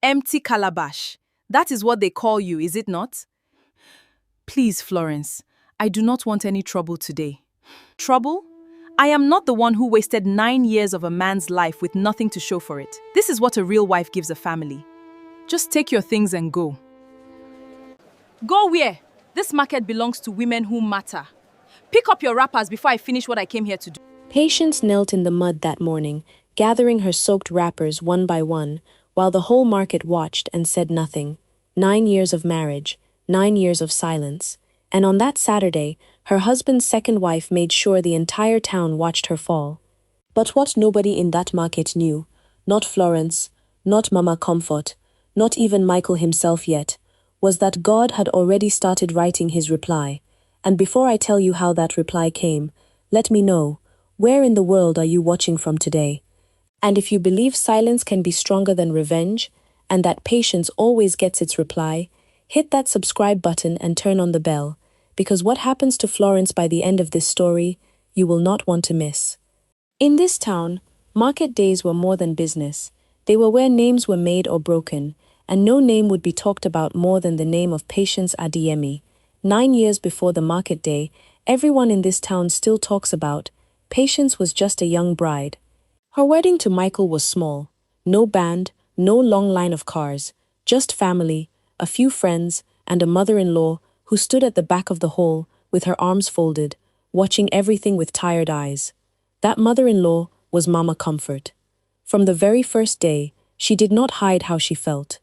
Empty calabash. That is what they call you, is it not? Please, Florence, I do not want any trouble today. Trouble? I am not the one who wasted 9 years of a man's life with nothing to show for it. This is what a real wife gives a family. Just take your things and go. Go where? This market belongs to women who matter. Pick up your wrappers before I finish what I came here to do. Patience knelt in the mud that morning, gathering her soaked wrappers one by one, while the whole market watched and said nothing. 9 years of marriage, 9 years of silence. And on that Saturday, her husband's second wife made sure the entire town watched her fall. But what nobody in that market knew, not Florence, not Mama Comfort, not even Michael himself yet, was that God had already started writing his reply. And before I tell you how that reply came, let me know, where in the world are you watching from today? And if you believe silence can be stronger than revenge, and that patience always gets its reply, hit that subscribe button and turn on the bell, because what happens to Florence by the end of this story, you will not want to miss. In this town, market days were more than business. They were where names were made or broken, and no name would be talked about more than the name of Patience Adeyemi. 9 years before the market day, everyone in this town still talks about Patience was just a young bride. Her wedding to Michael was small. No band, no long line of cars, just family, a few friends, and a mother-in-law who stood at the back of the hall with her arms folded, watching everything with tired eyes. That mother-in-law was Mama Comfort. From the very first day, she did not hide how she felt.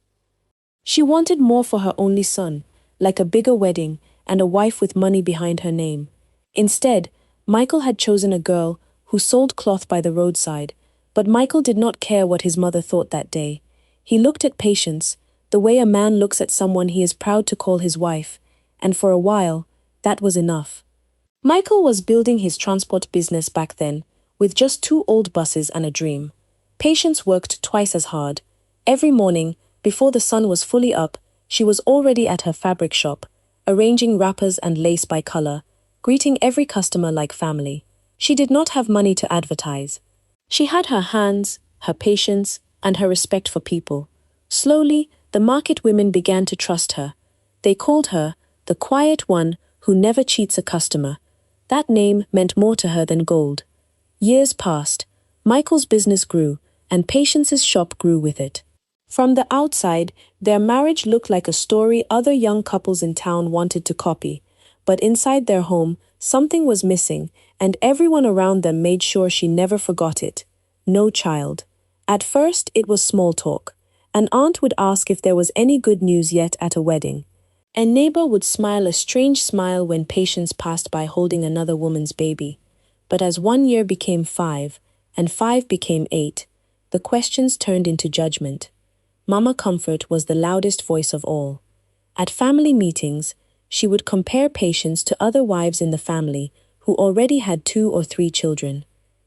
She wanted more for her only son, like a bigger wedding and a wife with money behind her name. Instead, Michael had chosen a girl who sold cloth by the roadside, but Michael did not care what his mother thought that day. He looked at Patience, the way a man looks at someone he is proud to call his wife, and for a while, that was enough. Michael was building his transport business back then, with just 2 old buses and a dream. Patience worked twice as hard. Every morning, before the sun was fully up, she was already at her fabric shop, arranging wrappers and lace by color, greeting every customer like family. She did not have money to advertise. She had her hands, her patience, and her respect for people. Slowly, the market women began to trust her. They called her the quiet one who never cheats a customer. That name meant more to her than gold. Years passed. Michael's business grew, and Patience's shop grew with it. From the outside, their marriage looked like a story other young couples in town wanted to copy. But inside their home, something was missing, and everyone around them made sure she never forgot it. No child. At first, it was small talk. An aunt would ask if there was any good news yet at a wedding. A neighbor would smile a strange smile when Patience passed by holding another woman's baby. But as 1 year became 5, and 5 became 8, the questions turned into judgment. Mama Comfort was the loudest voice of all. At family meetings, she would compare Patience to other wives in the family who already had 2 or 3 children.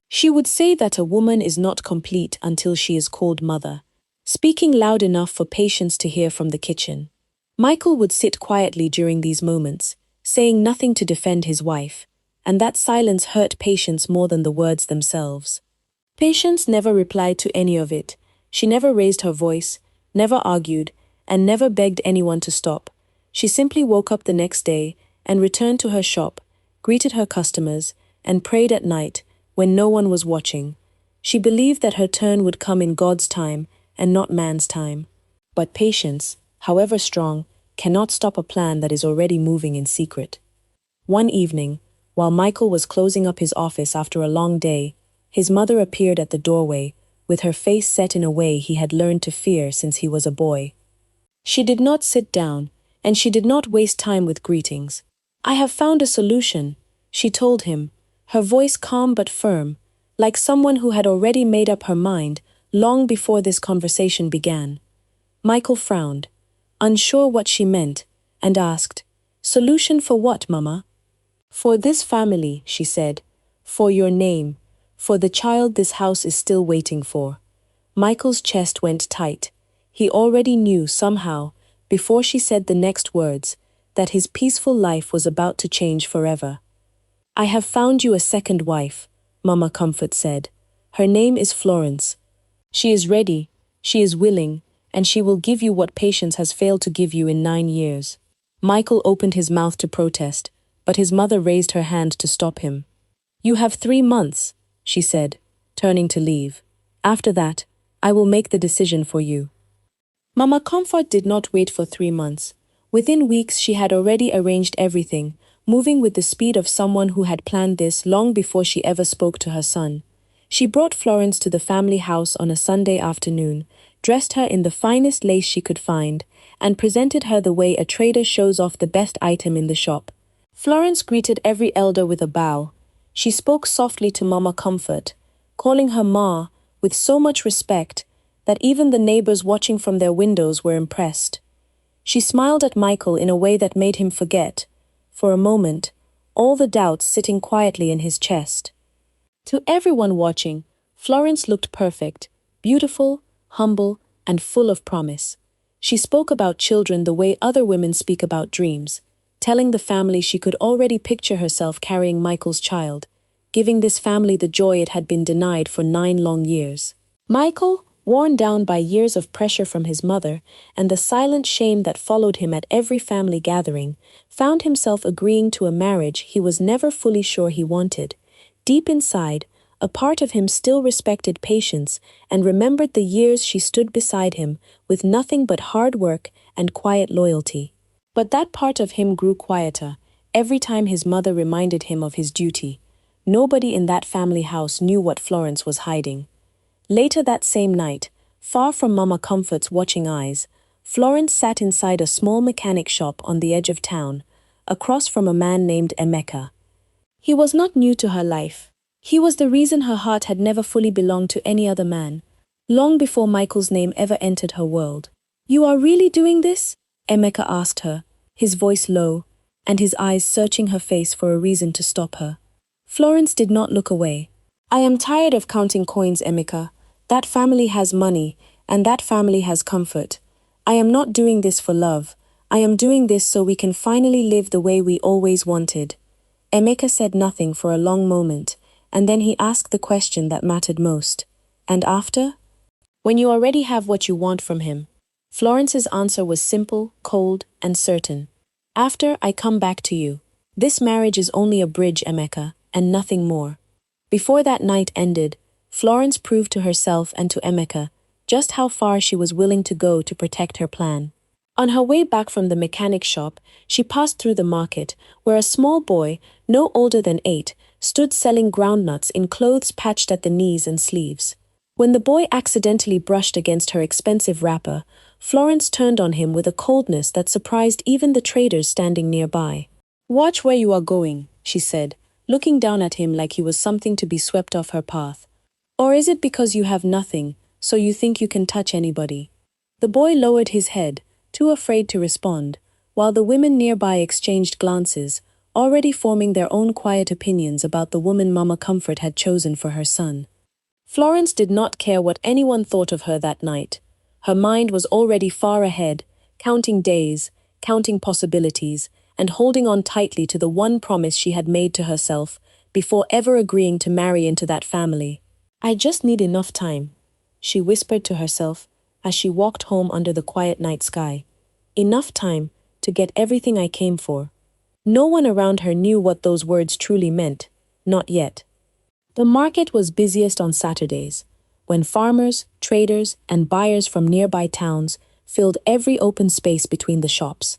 She would say that a woman is not complete until she is called mother, speaking loud enough for Patience to hear from the kitchen. Michael would sit quietly during these moments, saying nothing to defend his wife, and that silence hurt Patience more than the words themselves. Patience never replied to any of it. She never raised her voice, never argued, and never begged anyone to stop. She simply woke up the next day and returned to her shop, greeted her customers, and prayed at night when no one was watching. She believed that her turn would come in God's time and not man's time. But patience, however strong, cannot stop a plan that is already moving in secret. One evening, while Michael was closing up his office after a long day, his mother appeared at the doorway, with her face set in a way he had learned to fear since he was a boy. She did not sit down, and she did not waste time with greetings. "I have found a solution," she told him, her voice calm but firm, like someone who had already made up her mind long before this conversation began. Michael frowned, unsure what she meant, and asked, "Solution for what, Mama?" "For this family," she said, "for your name, for the child this house is still waiting for." Michael's chest went tight. He already knew somehow, before she said the next words, that his peaceful life was about to change forever. "I have found you a second wife," Mama Comfort said. "Her name is Florence. She is ready, she is willing, and she will give you what patience has failed to give you in 9 years. Michael opened his mouth to protest, but his mother raised her hand to stop him. You have 3 months, she said, turning to leave. After that, I will make the decision for you. Mama Comfort did not wait for 3 months. Within weeks she had already arranged everything, moving with the speed of someone who had planned this long before she ever spoke to her son. She brought Florence to the family house on a Sunday afternoon, dressed her in the finest lace she could find, and presented her the way a trader shows off the best item in the shop. Florence greeted every elder with a bow. She spoke softly to Mama Comfort, calling her Ma with so much respect that even the neighbors watching from their windows were impressed. She smiled at Michael in a way that made him forget, for a moment, all the doubts sitting quietly in his chest. To everyone watching, Florence looked perfect, beautiful, humble, and full of promise. She spoke about children the way other women speak about dreams, telling the family she could already picture herself carrying Michael's child, giving this family the joy it had been denied for 9 long years. Michael, worn down by years of pressure from his mother and the silent shame that followed him at every family gathering, found himself agreeing to a marriage he was never fully sure he wanted. Deep inside, a part of him still respected Patience and remembered the years she stood beside him with nothing but hard work and quiet loyalty. But that part of him grew quieter every time his mother reminded him of his duty. Nobody in that family house knew what Florence was hiding. Later that same night, far from Mama Comfort's watching eyes, Florence sat inside a small mechanic shop on the edge of town, across from a man named Emeka. He was not new to her life. He was the reason her heart had never fully belonged to any other man, long before Michael's name ever entered her world. You are really doing this? Emeka asked her, his voice low, and his eyes searching her face for a reason to stop her. Florence did not look away. I am tired of counting coins, Emeka. That family has money, and that family has comfort. I am not doing this for love. I am doing this so we can finally live the way we always wanted. Emeka said nothing for a long moment, and then he asked the question that mattered most. And after? When you already have what you want from him. Florence's answer was simple, cold, and certain. After, I come back to you. This marriage is only a bridge, Emeka, and nothing more. Before that night ended, Florence proved to herself and to Emeka just how far she was willing to go to protect her plan. On her way back from the mechanic shop, she passed through the market, where a small boy, no older than 8, stood selling groundnuts in clothes patched at the knees and sleeves. When the boy accidentally brushed against her expensive wrapper, Florence turned on him with a coldness that surprised even the traders standing nearby. Watch where you are going, she said, looking down at him like he was something to be swept off her path. Or is it because you have nothing, so you think you can touch anybody? The boy lowered his head, too afraid to respond, while the women nearby exchanged glances, already forming their own quiet opinions about the woman Mama Comfort had chosen for her son. Florence did not care what anyone thought of her that night. Her mind was already far ahead, counting days, counting possibilities, and holding on tightly to the one promise she had made to herself before ever agreeing to marry into that family. I just need enough time, she whispered to herself as she walked home under the quiet night sky. Enough time to get everything I came for. No one around her knew what those words truly meant, not yet. The market was busiest on Saturdays, when farmers, traders, and buyers from nearby towns filled every open space between the shops.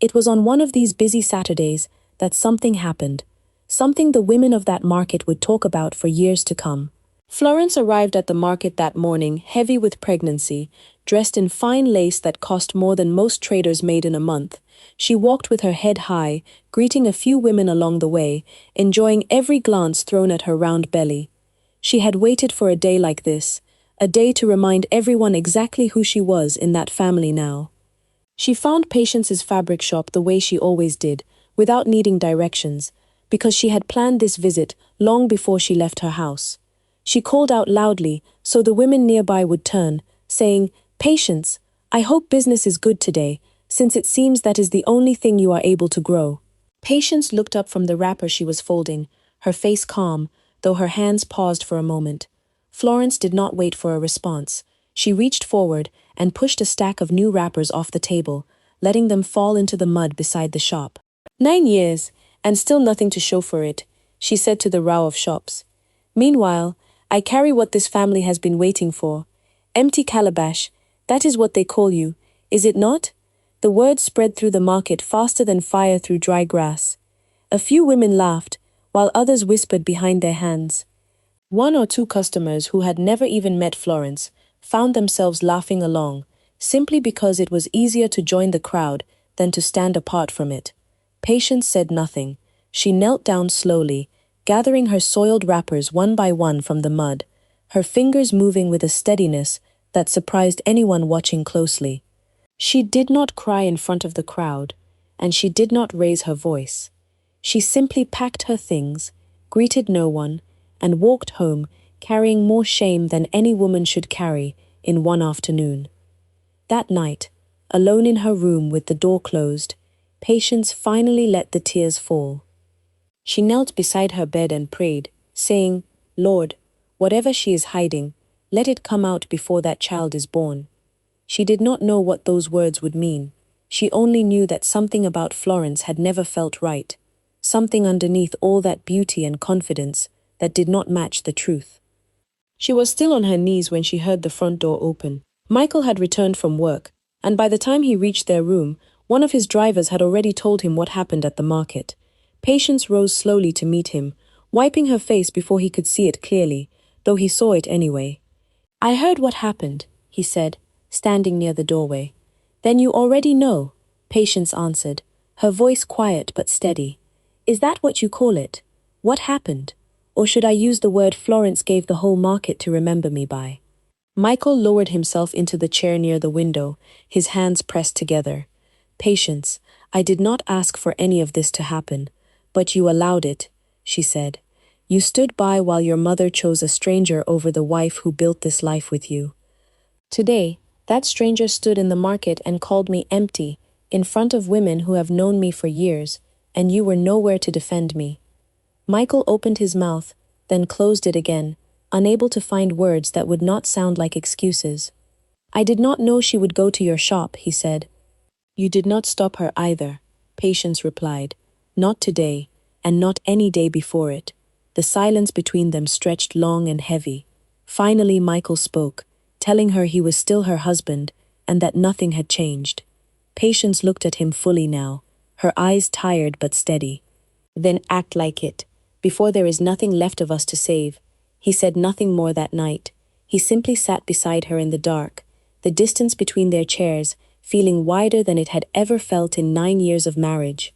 It was on one of these busy Saturdays that something happened, something the women of that market would talk about for years to come. Florence arrived at the market that morning, heavy with pregnancy, dressed in fine lace that cost more than most traders made in a month. She walked with her head high, greeting a few women along the way, enjoying every glance thrown at her round belly. She had waited for a day like this, a day to remind everyone exactly who she was in that family now. She found Patience's fabric shop the way she always did, without needing directions, because she had planned this visit long before she left her house. She called out loudly so the women nearby would turn, saying, "Patience, I hope business is good today, since it seems that is the only thing you are able to grow." Patience looked up from the wrapper she was folding, her face calm, though her hands paused for a moment. Florence did not wait for a response. She reached forward and pushed a stack of new wrappers off the table, letting them fall into the mud beside the shop. 9 years, and still nothing to show for it, she said to the row of shops. Meanwhile, I carry what this family has been waiting for. Empty calabash, that is what they call you, is it not? The word spread through the market faster than fire through dry grass. A few women laughed, while others whispered behind their hands. One or two customers who had never even met Florence found themselves laughing along, simply because it was easier to join the crowd than to stand apart from it. Patience said nothing. She knelt down slowly, gathering her soiled wrappers one by one from the mud, her fingers moving with a steadiness that surprised anyone watching closely. She did not cry in front of the crowd, and she did not raise her voice. She simply packed her things, greeted no one, and walked home, carrying more shame than any woman should carry in one afternoon. That night, alone in her room with the door closed, Patience finally let the tears fall. She knelt beside her bed and prayed, saying, Lord, whatever she is hiding, let it come out before that child is born. She did not know what those words would mean. She only knew that something about Florence had never felt right, something underneath all that beauty and confidence that did not match the truth. She was still on her knees when she heard the front door open. Michael had returned from work, and by the time he reached their room, one of his drivers had already told him what happened at the market. Patience rose slowly to meet him, wiping her face before he could see it clearly, though he saw it anyway. I heard what happened, he said, standing near the doorway. Then you already know, Patience answered, her voice quiet but steady. Is that what you call it? What happened? Or should I use the word Florence gave the whole market to remember me by? Michael lowered himself into the chair near the window, his hands pressed together. Patience, I did not ask for any of this to happen, but you allowed it, she said. You stood by while your mother chose a stranger over the wife who built this life with you. Today, that stranger stood in the market and called me empty, in front of women who have known me for years, and you were nowhere to defend me. Michael opened his mouth, then closed it again, unable to find words that would not sound like excuses. I did not know she would go to your shop, he said. You did not stop her either, Patience replied. Not today, and not any day before it. The silence between them stretched long and heavy. Finally Michael spoke, telling her he was still her husband, and that nothing had changed. Patience looked at him fully now, her eyes tired but steady. Then act like it, before there is nothing left of us to save. He said nothing more that night. He simply sat beside her in the dark, the distance between their chairs feeling wider than it had ever felt in 9 years of marriage.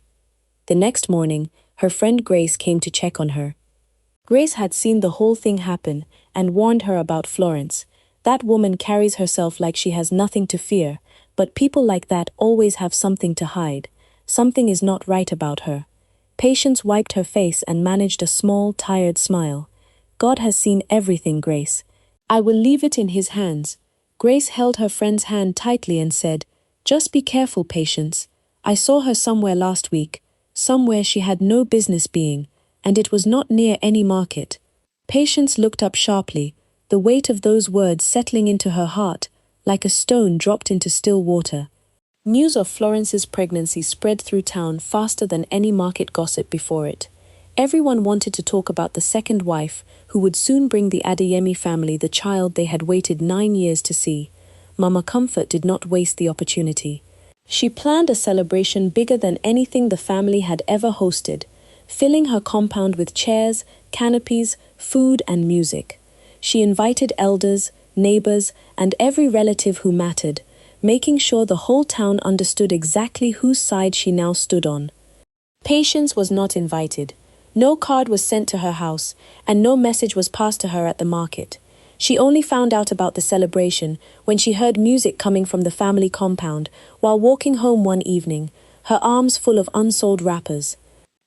The next morning, her friend Grace came to check on her. Grace had seen the whole thing happen and warned her about Florence. That woman carries herself like she has nothing to fear, but people like that always have something to hide. Something is not right about her. Patience wiped her face and managed a small, tired smile. God has seen everything, Grace. I will leave it in his hands. Grace held her friend's hand tightly and said, Just be careful, Patience. I saw her somewhere last week, somewhere she had no business being, and it was not near any market. Patience looked up sharply, the weight of those words settling into her heart, like a stone dropped into still water. News of Florence's pregnancy spread through town faster than any market gossip before it. Everyone wanted to talk about the second wife, who would soon bring the Adeyemi family the child they had waited 9 years to see. Mama Comfort did not waste the opportunity. She planned a celebration bigger than anything the family had ever hosted, filling her compound with chairs, canopies, food, and music. She invited elders, neighbors, and every relative who mattered, making sure the whole town understood exactly whose side she now stood on. Patience was not invited. No card was sent to her house, and no message was passed to her at the market. She only found out about the celebration when she heard music coming from the family compound while walking home one evening, her arms full of unsold wrappers.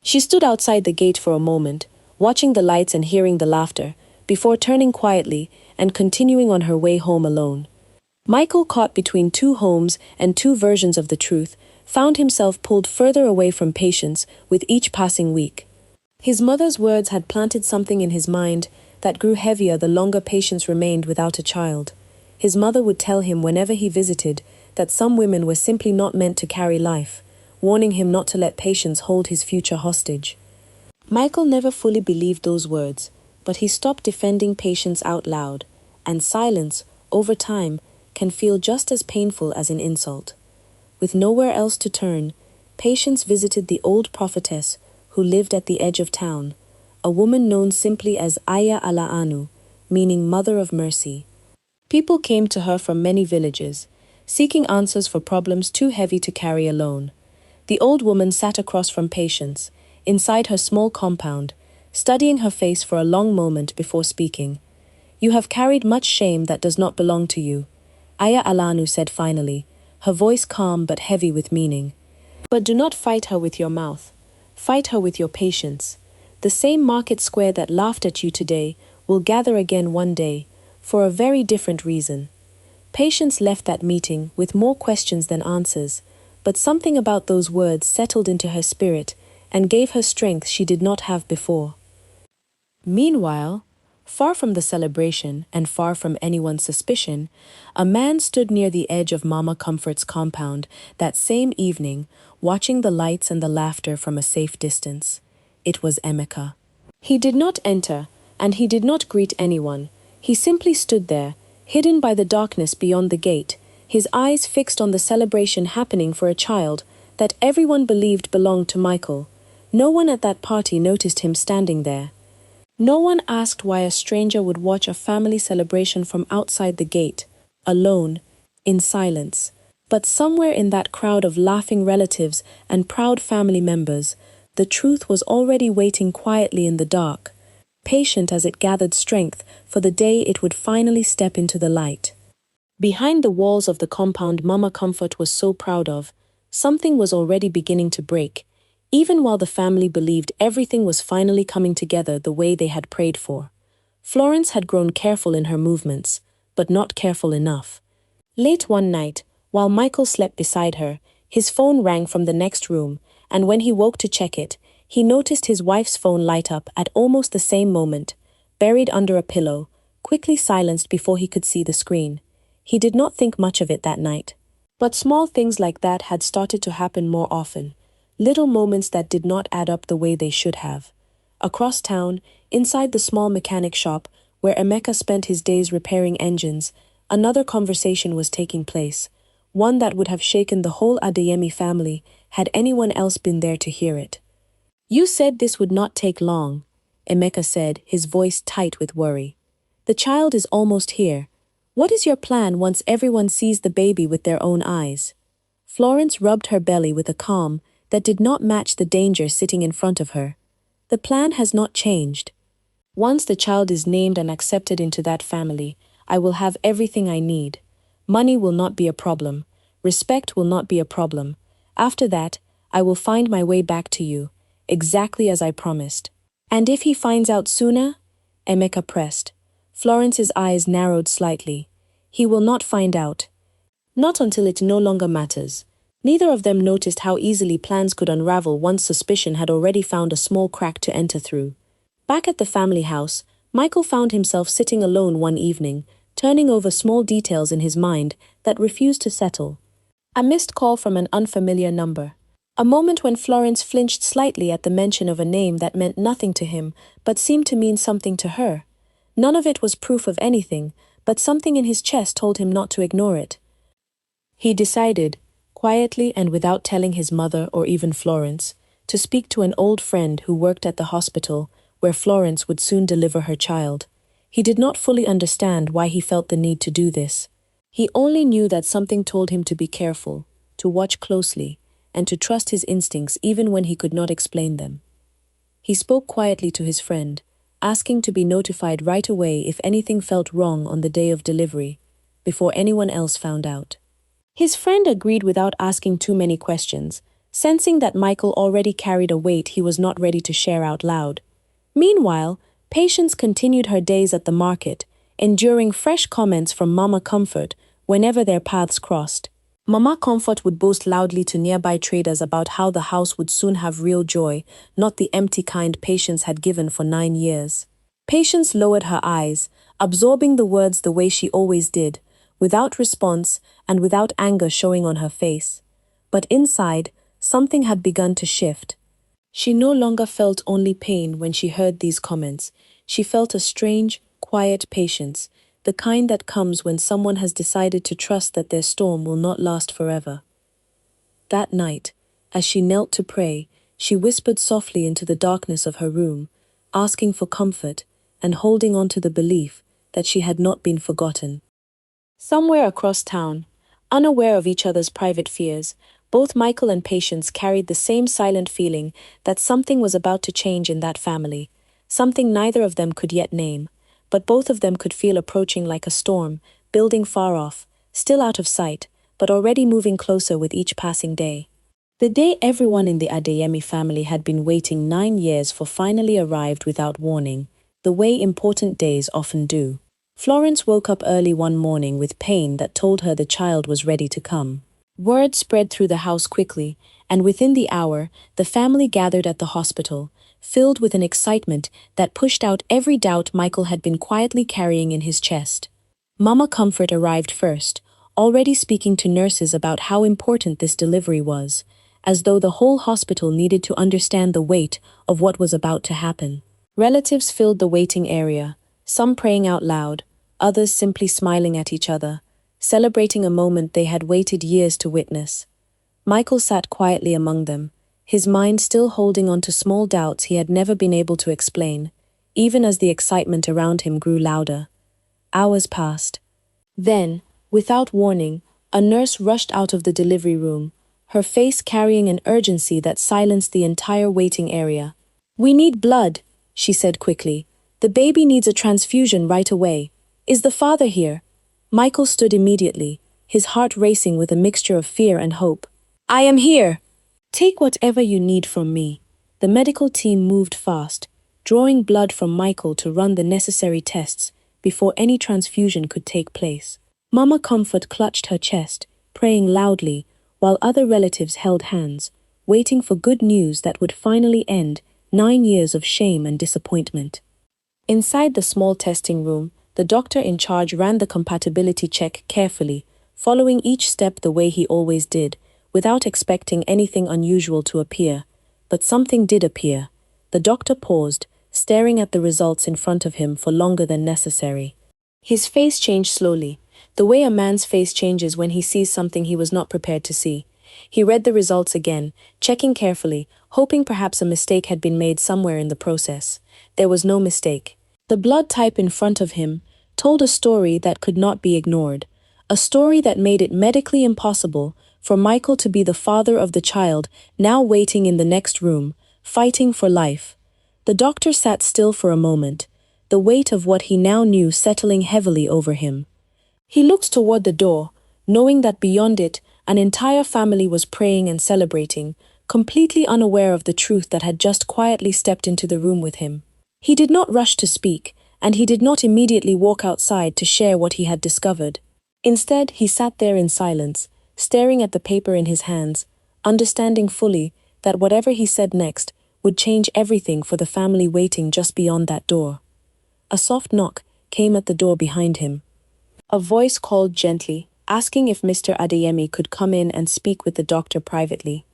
She stood outside the gate for a moment, watching the lights and hearing the laughter, before turning quietly and continuing on her way home alone. Michael, caught between two homes and two versions of the truth, found himself pulled further away from Patience with each passing week. His mother's words had planted something in his mind that grew heavier the longer Patience remained without a child. His mother would tell him whenever he visited that some women were simply not meant to carry life, warning him not to let Patience hold his future hostage. Michael never fully believed those words, but he stopped defending Patience out loud, and silence, over time, can feel just as painful as an insult. With nowhere else to turn, Patience visited the old prophetess who lived at the edge of town, a woman known simply as Aya Ala'anu, meaning Mother of Mercy. People came to her from many villages, seeking answers for problems too heavy to carry alone. The old woman sat across from Patience, inside her small compound, studying her face for a long moment before speaking. "You have carried much shame that does not belong to you," Aya Alanu said finally, her voice calm but heavy with meaning. "But do not fight her with your mouth. Fight her with your patience. The same market square that laughed at you today will gather again one day, for a very different reason." Patience left that meeting with more questions than answers, but something about those words settled into her spirit and gave her strength she did not have before. Meanwhile, far from the celebration and far from anyone's suspicion, a man stood near the edge of Mama Comfort's compound that same evening, watching the lights and the laughter from a safe distance. It was Emeka. He did not enter, and he did not greet anyone. He simply stood there, hidden by the darkness beyond the gate, his eyes fixed on the celebration happening for a child that everyone believed belonged to Michael. No one at that party noticed him standing there. No one asked why a stranger would watch a family celebration from outside the gate, alone, in silence. But somewhere in that crowd of laughing relatives and proud family members, the truth was already waiting quietly in the dark, patient as it gathered strength for the day it would finally step into the light. Behind the walls of the compound Mama Comfort was so proud of, something was already beginning to break, even while the family believed everything was finally coming together the way they had prayed for. Florence had grown careful in her movements, but not careful enough. Late one night, while Michael slept beside her, his phone rang from the next room, and when he woke to check it, he noticed his wife's phone light up at almost the same moment, buried under a pillow, quickly silenced before he could see the screen. He did not think much of it that night. But small things like that had started to happen more often. Little moments that did not add up the way they should have. Across town, inside the small mechanic shop, where Emeka spent his days repairing engines, another conversation was taking place, one that would have shaken the whole Adeyemi family had anyone else been there to hear it. "You said this would not take long," Emeka said, his voice tight with worry. "The child is almost here. What is your plan once everyone sees the baby with their own eyes?" Florence rubbed her belly with a calm that did not match the danger sitting in front of her. "The plan has not changed. Once the child is named and accepted into that family, I will have everything I need. Money will not be a problem. Respect will not be a problem. After that, I will find my way back to you, exactly as I promised." "And if he finds out sooner?" Emeka pressed. Florence's eyes narrowed slightly. "He will not find out. Not until it no longer matters." Neither of them noticed how easily plans could unravel once suspicion had already found a small crack to enter through. Back at the family house, Michael found himself sitting alone one evening, turning over small details in his mind that refused to settle. A missed call from an unfamiliar number. A moment when Florence flinched slightly at the mention of a name that meant nothing to him but seemed to mean something to her. None of it was proof of anything, but something in his chest told him not to ignore it. He decided, quietly and without telling his mother or even Florence, to speak to an old friend who worked at the hospital where Florence would soon deliver her child. He did not fully understand why he felt the need to do this. He only knew that something told him to be careful, to watch closely, and to trust his instincts even when he could not explain them. He spoke quietly to his friend, asking to be notified right away if anything felt wrong on the day of delivery, before anyone else found out. His friend agreed without asking too many questions, sensing that Michael already carried a weight he was not ready to share out loud. Meanwhile, Patience continued her days at the market, enduring fresh comments from Mama Comfort whenever their paths crossed. Mama Comfort would boast loudly to nearby traders about how the house would soon have real joy, not the empty kind Patience had given for 9 years. Patience lowered her eyes, absorbing the words the way she always did, without response and without anger showing on her face. But inside, something had begun to shift. She no longer felt only pain when she heard these comments. She felt a strange, quiet patience, the kind that comes when someone has decided to trust that their storm will not last forever. That night, as she knelt to pray, she whispered softly into the darkness of her room, asking for comfort and holding on to the belief that she had not been forgotten. Somewhere across town, unaware of each other's private fears, both Michael and Patience carried the same silent feeling that something was about to change in that family, something neither of them could yet name, but both of them could feel approaching like a storm, building far off, still out of sight, but already moving closer with each passing day. The day everyone in the Adeyemi family had been waiting 9 years for finally arrived without warning, the way important days often do. Florence woke up early one morning with pain that told her the child was ready to come. Word spread through the house quickly, and within the hour, the family gathered at the hospital, filled with an excitement that pushed out every doubt Michael had been quietly carrying in his chest. Mama Comfort arrived first, already speaking to nurses about how important this delivery was, as though the whole hospital needed to understand the weight of what was about to happen. Relatives filled the waiting area, some praying out loud, others simply smiling at each other, celebrating a moment they had waited years to witness. Michael sat quietly among them, his mind still holding on to small doubts he had never been able to explain, even as the excitement around him grew louder. Hours passed. Then, without warning, a nurse rushed out of the delivery room, her face carrying an urgency that silenced the entire waiting area. "We need blood," she said quickly. "The baby needs a transfusion right away. Is the father here?" Michael stood immediately, his heart racing with a mixture of fear and hope. "I am here." "Take whatever you need from me." The medical team moved fast, drawing blood from Michael to run the necessary tests before any transfusion could take place. Mama Comfort clutched her chest, praying loudly, while other relatives held hands, waiting for good news that would finally end 9 years of shame and disappointment. Inside the small testing room, the doctor in charge ran the compatibility check carefully, following each step the way he always did, without expecting anything unusual to appear. But something did appear. The doctor paused, staring at the results in front of him for longer than necessary. His face changed slowly, the way a man's face changes when he sees something he was not prepared to see. He read the results again, checking carefully, hoping perhaps a mistake had been made somewhere in the process. There was no mistake. The blood type in front of him told a story that could not be ignored, a story that made it medically impossible for Michael to be the father of the child now waiting in the next room, fighting for life. The doctor sat still for a moment, the weight of what he now knew settling heavily over him. He looked toward the door, knowing that beyond it, an entire family was praying and celebrating, completely unaware of the truth that had just quietly stepped into the room with him. He did not rush to speak, and he did not immediately walk outside to share what he had discovered. Instead, he sat there in silence, staring at the paper in his hands, understanding fully that whatever he said next would change everything for the family waiting just beyond that door. A soft knock came at the door behind him. A voice called gently, asking if Mr. Adeyemi could come in and speak with the doctor privately.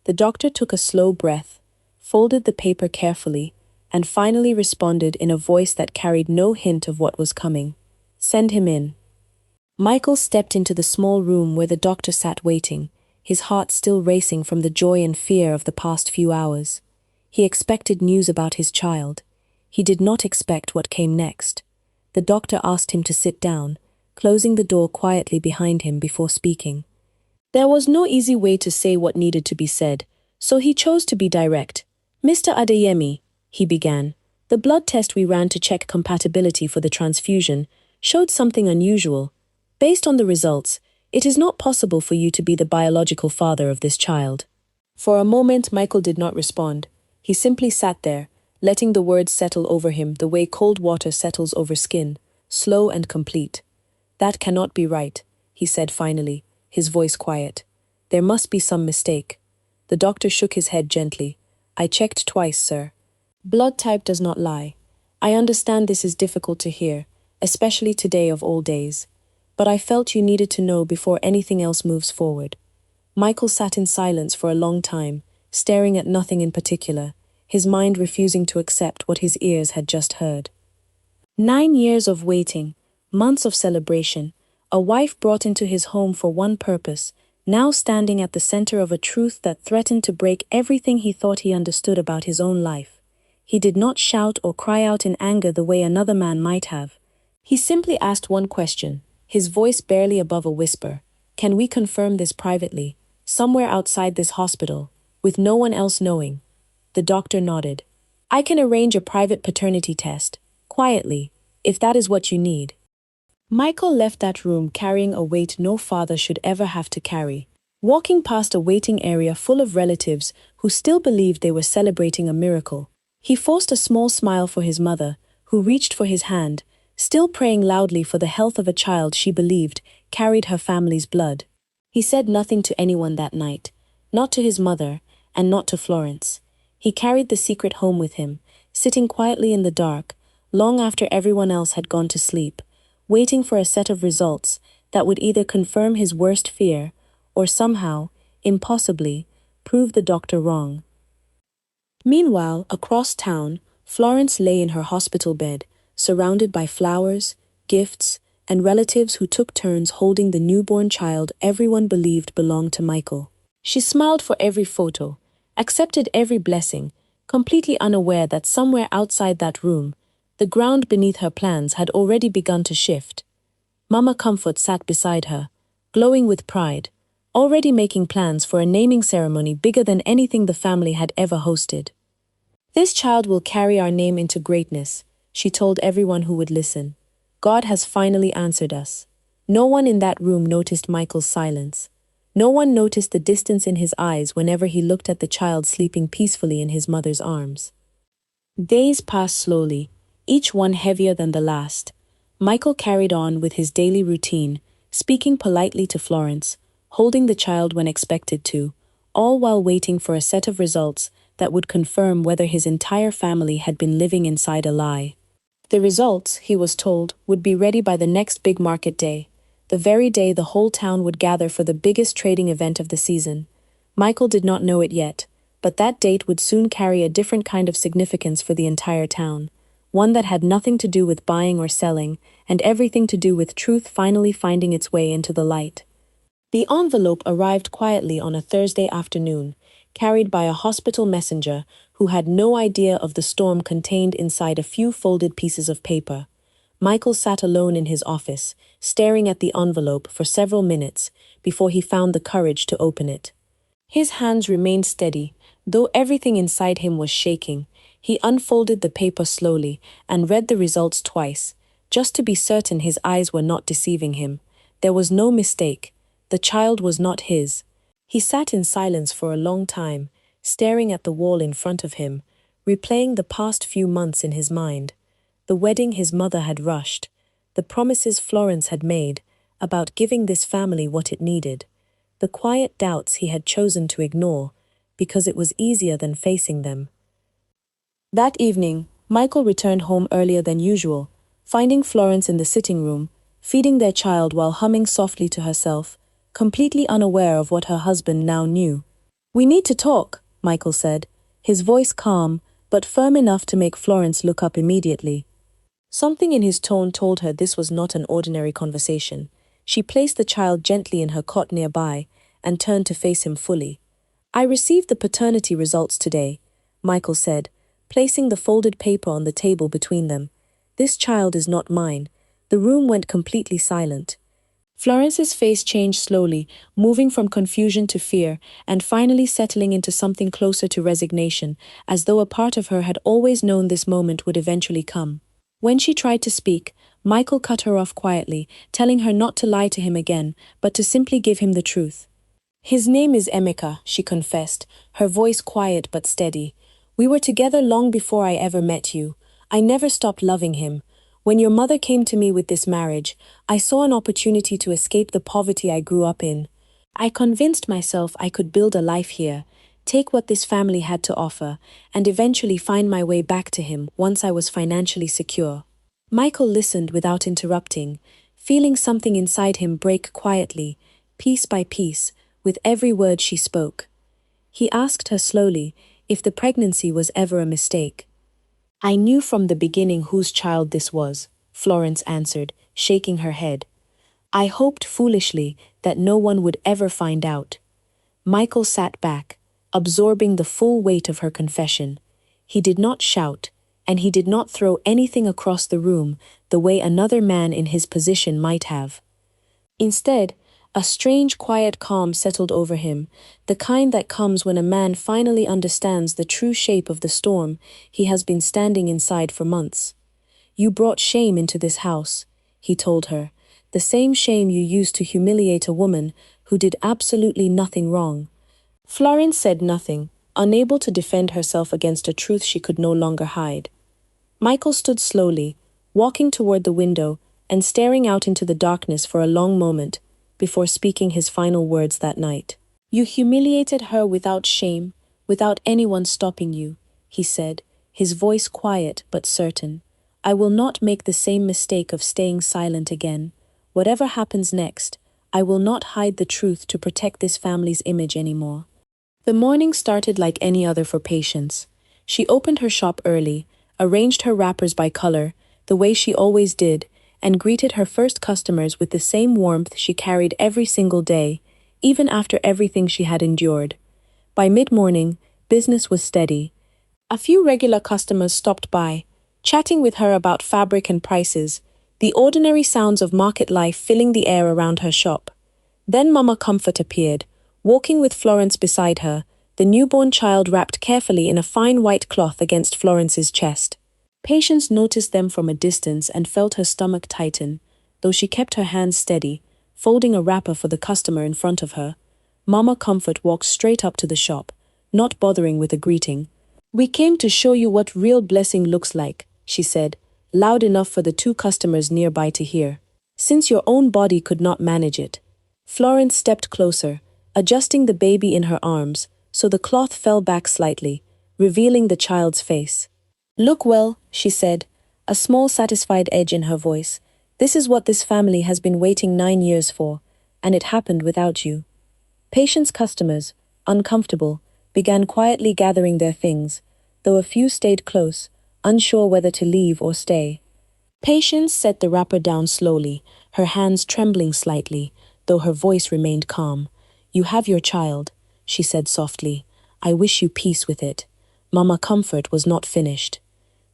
The doctor took a slow breath, folded the paper carefully, and finally responded in a voice that carried no hint of what was coming. "Send him in." Michael stepped into the small room where the doctor sat waiting, his heart still racing from the joy and fear of the past few hours. He expected news about his child. He did not expect what came next. The doctor asked him to sit down, closing the door quietly behind him before speaking. There was no easy way to say what needed to be said, so he chose to be direct. "Mr. Adeyemi," he began, "the blood test we ran to check compatibility for the transfusion showed something unusual. Based on the results, it is not possible for you to be the biological father of this child." For a moment, Michael did not respond. He simply sat there, letting the words settle over him the way cold water settles over skin, slow and complete. "That cannot be right," he said finally, his voice quiet. "There must be some mistake." The doctor shook his head gently. "I checked twice, sir. Blood type does not lie. I understand this is difficult to hear, especially today of all days. but I felt you needed to know before anything else moves forward." Michael sat in silence for a long time, staring at nothing in particular, his mind refusing to accept what his ears had just heard. 9 years of waiting, months of celebration, a wife brought into his home for one purpose, now standing at the center of a truth that threatened to break everything he thought he understood about his own life. He did not shout or cry out in anger the way another man might have. He simply asked one question, his voice barely above a whisper. "Can we confirm this privately, somewhere outside this hospital, with no one else knowing?" The doctor nodded. "I can arrange a private paternity test, quietly, if that is what you need." Michael left that room carrying a weight no father should ever have to carry. Walking past a waiting area full of relatives who still believed they were celebrating a miracle, he forced a small smile for his mother, who reached for his hand, still praying loudly for the health of a child she believed carried her family's blood. He said nothing to anyone that night, not to his mother, and not to Florence. He carried the secret home with him, sitting quietly in the dark, long after everyone else had gone to sleep, waiting for a set of results that would either confirm his worst fear or somehow, impossibly, prove the doctor wrong. Meanwhile, across town, Florence lay in her hospital bed, surrounded by flowers, gifts, and relatives who took turns holding the newborn child everyone believed belonged to Michael. She smiled for every photo, accepted every blessing, completely unaware that somewhere outside that room, the ground beneath her plans had already begun to shift. Mama Comfort sat beside her, glowing with pride, already making plans for a naming ceremony bigger than anything the family had ever hosted. "This child will carry our name into greatness," she told everyone who would listen. "God has finally answered us." No one in that room noticed Michael's silence. No one noticed the distance in his eyes whenever he looked at the child sleeping peacefully in his mother's arms. Days passed slowly, each one heavier than the last. Michael carried on with his daily routine, speaking politely to Florence, holding the child when expected to, all while waiting for a set of results that would confirm whether his entire family had been living inside a lie. The results, he was told, would be ready by the next big market day, the very day the whole town would gather for the biggest trading event of the season. Michael did not know it yet, but that date would soon carry a different kind of significance for the entire town, one that had nothing to do with buying or selling, and everything to do with truth finally finding its way into the light. The envelope arrived quietly on a Thursday afternoon, carried by a hospital messenger who had no idea of the storm contained inside a few folded pieces of paper. Michael sat alone in his office, staring at the envelope for several minutes before he found the courage to open it. His hands remained steady, though everything inside him was shaking. He unfolded the paper slowly and read the results twice, just to be certain his eyes were not deceiving him. There was no mistake. The child was not his. He sat in silence for a long time, staring at the wall in front of him, replaying the past few months in his mind. The wedding his mother had rushed, the promises Florence had made about giving this family what it needed, the quiet doubts he had chosen to ignore because it was easier than facing them. That evening, Michael returned home earlier than usual, finding Florence in the sitting room, feeding their child while humming softly to herself, completely unaware of what her husband now knew. "We need to talk," Michael said, his voice calm, but firm enough to make Florence look up immediately. Something in his tone told her this was not an ordinary conversation. She placed the child gently in her cot nearby and turned to face him fully. "I received the paternity results today," Michael said, placing the folded paper on the table between them. "This child is not mine." The room went completely silent. Florence's face changed slowly, moving from confusion to fear, and finally settling into something closer to resignation, as though a part of her had always known this moment would eventually come. When she tried to speak, Michael cut her off quietly, telling her not to lie to him again, but to simply give him the truth. "His name is Emeka," she confessed, her voice quiet but steady. "We were together long before I ever met you. I never stopped loving him. When your mother came to me with this marriage, I saw an opportunity to escape the poverty I grew up in. I convinced myself I could build a life here, take what this family had to offer, and eventually find my way back to him once I was financially secure." Michael listened without interrupting, feeling something inside him break quietly, piece by piece, with every word she spoke. He asked her slowly if the pregnancy was ever a mistake. "I knew from the beginning whose child this was," Florence answered, shaking her head. "I hoped foolishly that no one would ever find out." Michael sat back, absorbing the full weight of her confession. He did not shout, and he did not throw anything across the room the way another man in his position might have. Instead, a strange quiet calm settled over him, the kind that comes when a man finally understands the true shape of the storm he has been standing inside for months. "You brought shame into this house," he told her, "the same shame you used to humiliate a woman who did absolutely nothing wrong." Florence said nothing, unable to defend herself against a truth she could no longer hide. Michael stood slowly, walking toward the window and staring out into the darkness for a long moment before speaking his final words that night. "You humiliated her without shame, without anyone stopping you," he said, his voice quiet but certain. "I will not make the same mistake of staying silent again. Whatever happens next, I will not hide the truth to protect this family's image anymore." The morning started like any other for Patience. She opened her shop early, arranged her wrappers by color, the way she always did, and greeted her first customers with the same warmth she carried every single day, even after everything she had endured. By mid-morning, business was steady. A few regular customers stopped by, chatting with her about fabric and prices, the ordinary sounds of market life filling the air around her shop. Then Mama Comfort appeared, walking with Florence beside her, the newborn child wrapped carefully in a fine white cloth against Florence's chest. Patience noticed them from a distance and felt her stomach tighten, though she kept her hands steady, folding a wrapper for the customer in front of her. Mama Comfort walked straight up to the shop, not bothering with a greeting. "We came to show you what real blessing looks like," she said, loud enough for the two customers nearby to hear. "Since your own body could not manage it." Florence stepped closer, adjusting the baby in her arms, so the cloth fell back slightly, revealing the child's face. "Look well," she said, a small satisfied edge in her voice. "This is what this family has been waiting 9 years for, and it happened without you." Patient's customers, uncomfortable, began quietly gathering their things, though a few stayed close, unsure whether to leave or stay. Patience set the wrapper down slowly, her hands trembling slightly, though her voice remained calm. "You have your child," she said softly. "I wish you peace with it." Mama Comfort was not finished.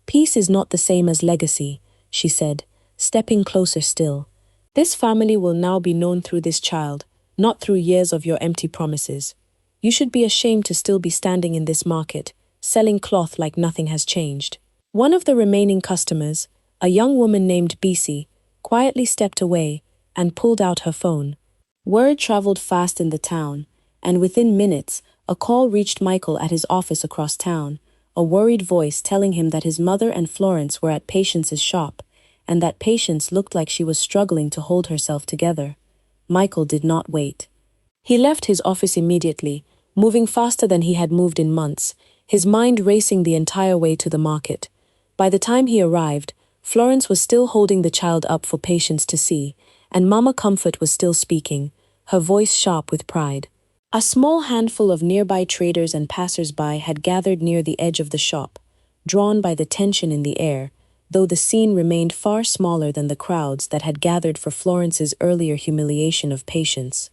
"Peace is not the same as legacy," she said, stepping closer still. "This family will now be known through this child, not through years of your empty promises. You should be ashamed to still be standing in this market, selling cloth like nothing has changed." One of the remaining customers, a young woman named Bisi, quietly stepped away and pulled out her phone. Word traveled fast in the town, and within minutes, a call reached Michael at his office across town, a worried voice telling him that his mother and Florence were at Patience's shop, and that Patience looked like she was struggling to hold herself together. Michael did not wait. He left his office immediately, moving faster than he had moved in months, his mind racing the entire way to the market. By the time he arrived, Florence was still holding the child up for Patience to see, and Mama Comfort was still speaking, her voice sharp with pride. A small handful of nearby traders and passers-by had gathered near the edge of the shop, drawn by the tension in the air, though the scene remained far smaller than the crowds that had gathered for Florence's earlier humiliation of Patience.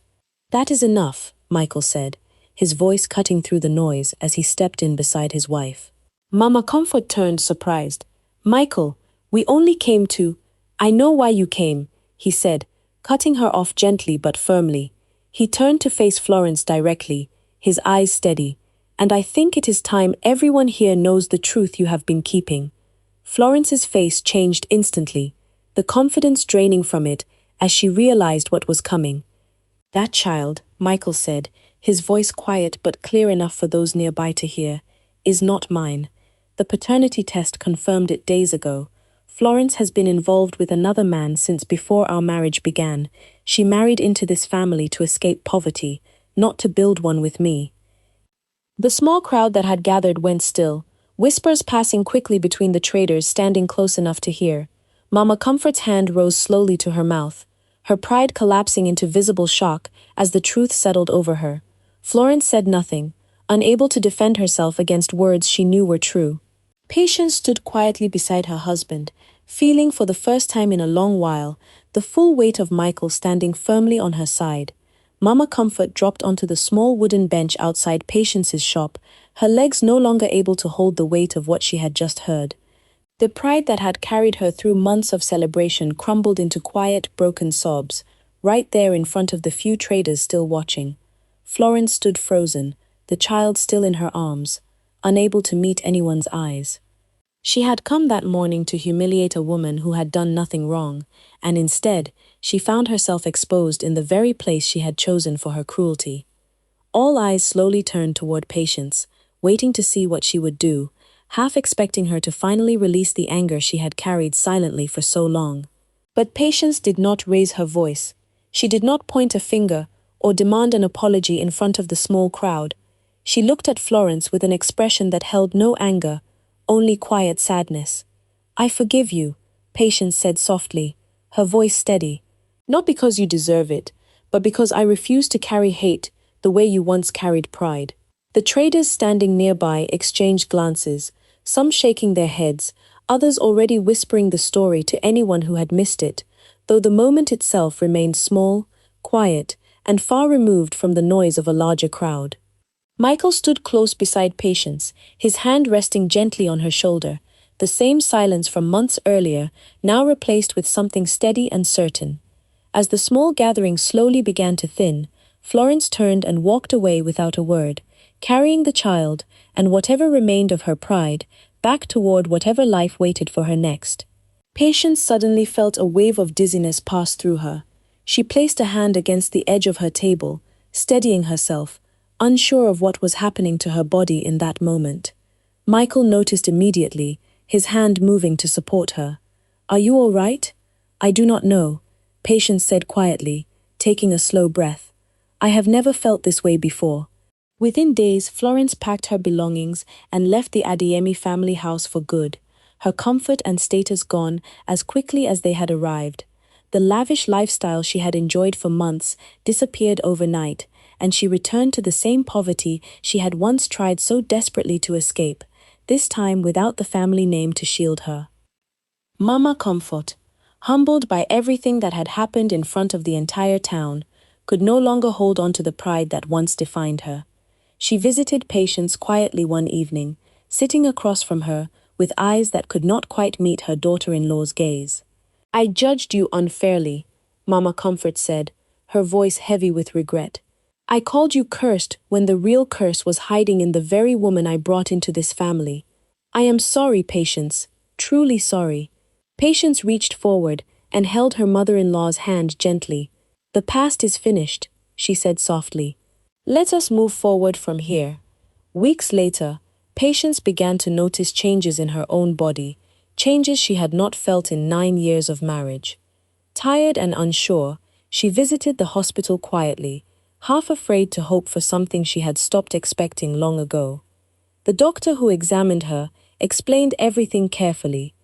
"That is enough," Michael said, his voice cutting through the noise as he stepped in beside his wife. Mama Comfort turned surprised. "Michael, we only came to—" "I know why you came," he said, cutting her off gently but firmly. He turned to face Florence directly, his eyes steady. "And I think it is time everyone here knows the truth you have been keeping." Florence's face changed instantly, the confidence draining from it as she realized what was coming. "That child," Michael said, his voice quiet but clear enough for those nearby to hear, "is not mine. The paternity test confirmed it days ago. Florence has been involved with another man since before our marriage began. She married into this family to escape poverty, not to build one with me." The small crowd that had gathered went still, whispers passing quickly between the traders standing close enough to hear. Mama Comfort's hand rose slowly to her mouth, her pride collapsing into visible shock as the truth settled over her. Florence said nothing, unable to defend herself against words she knew were true. Patience stood quietly beside her husband, feeling for the first time in a long while the full weight of Michael standing firmly on her side. Mama Comfort dropped onto the small wooden bench outside Patience's shop, her legs no longer able to hold the weight of what she had just heard. The pride that had carried her through months of celebration crumbled into quiet, broken sobs, right there in front of the few traders still watching. Florence stood frozen, the child still in her arms, unable to meet anyone's eyes. She had come that morning to humiliate a woman who had done nothing wrong, and instead, she found herself exposed in the very place she had chosen for her cruelty. All eyes slowly turned toward Patience, waiting to see what she would do, half expecting her to finally release the anger she had carried silently for so long. But Patience did not raise her voice. She did not point a finger or demand an apology in front of the small crowd. She looked at Florence with an expression that held no anger, only quiet sadness. "I forgive you," Patience said softly, her voice steady. "Not because you deserve it, but because I refuse to carry hate the way you once carried pride." The traders standing nearby exchanged glances, some shaking their heads, others already whispering the story to anyone who had missed it, though the moment itself remained small, quiet, and far removed from the noise of a larger crowd. Michael stood close beside Patience, his hand resting gently on her shoulder, the same silence from months earlier, now replaced with something steady and certain. As the small gathering slowly began to thin, Florence turned and walked away without a word, carrying the child, and whatever remained of her pride, back toward whatever life waited for her next. Patience suddenly felt a wave of dizziness pass through her. She placed a hand against the edge of her table, steadying herself, unsure of what was happening to her body in that moment. Michael noticed immediately, his hand moving to support her. "Are you all right?" "I do not know," Patience said quietly, taking a slow breath. "I have never felt this way before." Within days, Florence packed her belongings and left the Adeyemi family house for good, her comfort and status gone as quickly as they had arrived. The lavish lifestyle she had enjoyed for months disappeared overnight, and she returned to the same poverty she had once tried so desperately to escape, this time without the family name to shield her. Mama Comfort, humbled by everything that had happened in front of the entire town, could no longer hold on to the pride that once defined her. She visited Patience quietly one evening, sitting across from her, with eyes that could not quite meet her daughter-in-law's gaze. "I judged you unfairly," Mama Comfort said, her voice heavy with regret. "I called you cursed when the real curse was hiding in the very woman I brought into this family. I am sorry, Patience, truly sorry." Patience reached forward and held her mother-in-law's hand gently. "The past is finished," she said softly. "Let us move forward from here." Weeks later, Patience began to notice changes in her own body, changes she had not felt in 9 years of marriage. Tired and unsure, she visited the hospital quietly, half afraid to hope for something she had stopped expecting long ago. The doctor who examined her explained everything carefully.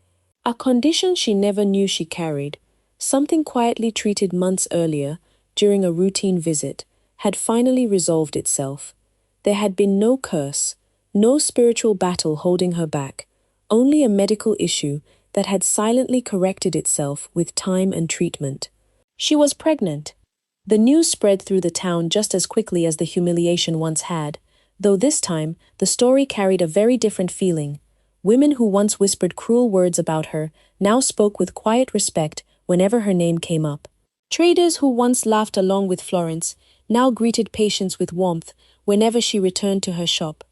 A condition she never knew she carried, something quietly treated months earlier, during a routine visit, had finally resolved itself. There had been no curse, no spiritual battle holding her back, only a medical issue that had silently corrected itself with time and treatment. She was pregnant. The news spread through the town just as quickly as the humiliation once had, though this time the story carried a very different feeling. Women who once whispered cruel words about her now spoke with quiet respect whenever her name came up. Traders who once laughed along with Florence now greeted Patience with warmth whenever she returned to her shop.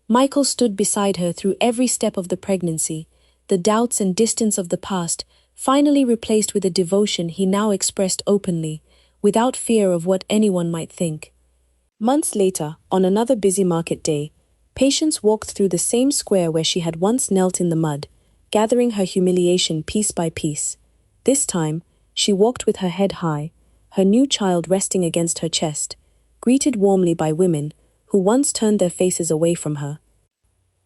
Michael stood beside her through every step of the pregnancy, the doubts and distance of the past finally replaced with a devotion he now expressed openly, without fear of what anyone might think. Months later, on another busy market day, Patience walked through the same square where she had once knelt in the mud, gathering her humiliation piece by piece. This time, she walked with her head high, her new child resting against her chest, greeted warmly by women who once turned their faces away from her.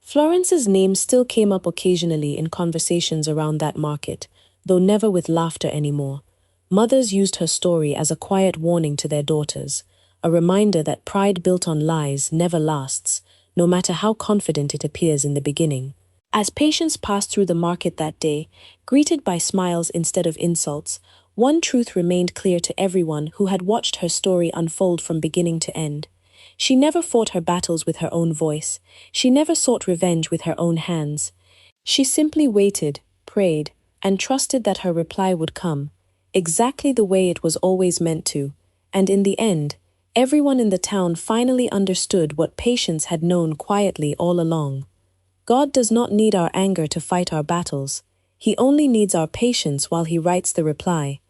Florence's name still came up occasionally in conversations around that market, though never with laughter anymore. Mothers used her story as a quiet warning to their daughters, a reminder that pride built on lies never lasts, no matter how confident it appears in the beginning. As patients passed through the market that day, greeted by smiles instead of insults, one truth remained clear to everyone who had watched her story unfold from beginning to end. She never fought her battles with her own voice. She never sought revenge with her own hands. She simply waited, prayed, and trusted that her reply would come, exactly the way it was always meant to. And in the end, everyone in the town finally understood what Patience had known quietly all along. God does not need our anger to fight our battles. He only needs our patience while He writes the reply.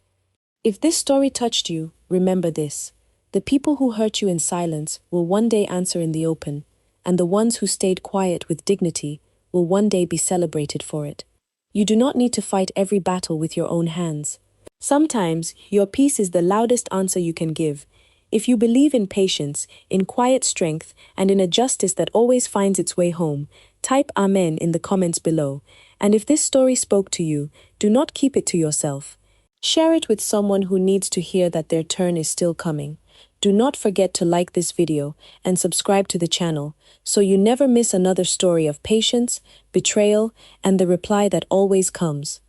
If this story touched you, remember this. The people who hurt you in silence will one day answer in the open, and the ones who stayed quiet with dignity will one day be celebrated for it. You do not need to fight every battle with your own hands. Sometimes, your peace is the loudest answer you can give. If you believe in patience, in quiet strength, and in a justice that always finds its way home, type Amen in the comments below. And if this story spoke to you, do not keep it to yourself. Share it with someone who needs to hear that their turn is still coming. Do not forget to like this video and subscribe to the channel so you never miss another story of patience, betrayal, and the reply that always comes.